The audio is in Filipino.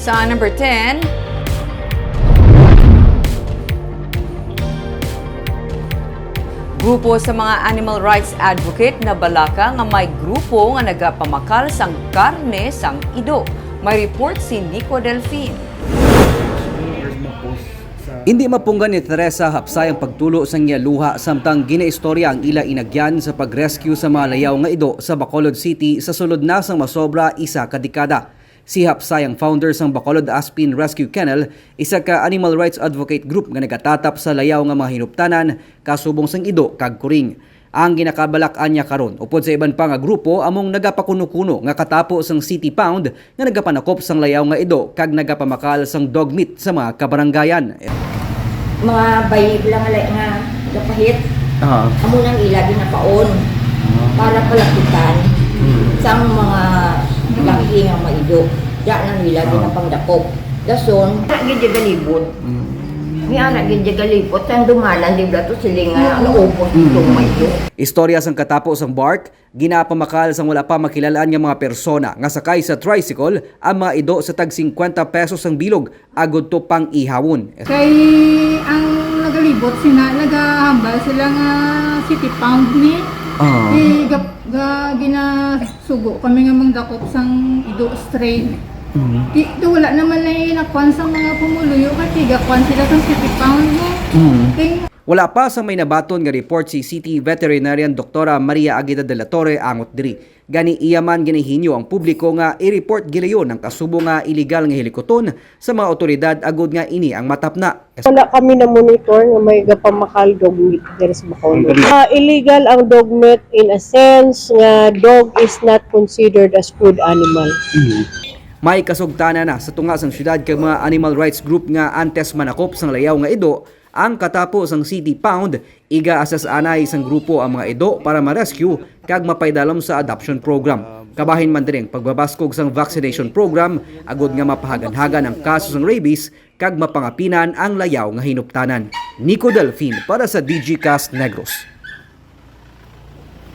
Sa number 10, grupo sa mga animal rights advocate na balaka nga may grupo nga nagapamakal sang karne sang ido. May report si Nico Delfin. Hindi mapunggan ni Teresa Hapsay ang pagtulo sang iya luha samtang ginaistorya ang ila inagyan sa pag-rescue sa mga layaw nga ido sa Bacolod City sa sulod na sang masobra isa ka dekada. Si Hapsay ang founder sang Bacolod Aspin Rescue Kennel, isa ka animal rights advocate group nga nagatatap sa layaw nga mga hinuptanan kasubong sang ido kag kuring. Ang ginakabalak-an niya karon upod sa iban pa nga grupo among nagapakuno-kuno nga katapo sang City Pound nga nagapanakop sang layaw nga ido kag nagapamakal sang dog meat sa mga kabaranggayan. Mga bayib lang nga kapahit. Amo nang ila ginapaon para palapitan sang mga laki nga maido. Ya nang ila ginapangdakop. Dason, gid galibot. Ni anak gid galibot sang dumanan di blato siling nga naupos itong maido. Istorya sang katapo sang bark, ginapamakal sang wala pa makilalaan nga mga persona nga sakay sa tricycle ang mga ido sa tag 50 pesos ang bilog agod to pang ihawon. Kay ang nagalibot sina nagahambal sila nga City Pound ni. Ginasugo kami nga mangdakop sang ido stray. Ito wala naman na nakuan sa mga pumuluyo kasi gakuan sila sa City Pound mo. Wala pa sa may nabaton nga report si City Veterinarian Dr. Maria Agueda de la Torre angot diri. Gani iyaman ginihinyo ang publiko nga i-report gilayon ang kasubo nga illegal nga helikoton sa mga otoridad agud nga ini ang matapna. Wala kami na monitor nga may gapamakal dog meat diri sa Bacolod. Illegal ang dog meat in a sense nga dog is not considered as food animal. May kasugtana na sa tunga sang syudad kay mga animal rights group nga antes manakop sang layaw nga ido, ang katapo sang City Pound iga-asas anay sang grupo ang mga ido para ma-rescue kag mapaydalom sa adoption program. Kabahin man din pagbabaskog sang vaccination program agud nga mapahagan-hagan ang kaso sang rabies kag mapangapinan ang layaw nga hinuptanan. Nico Delfin para sa DG Cast Negros.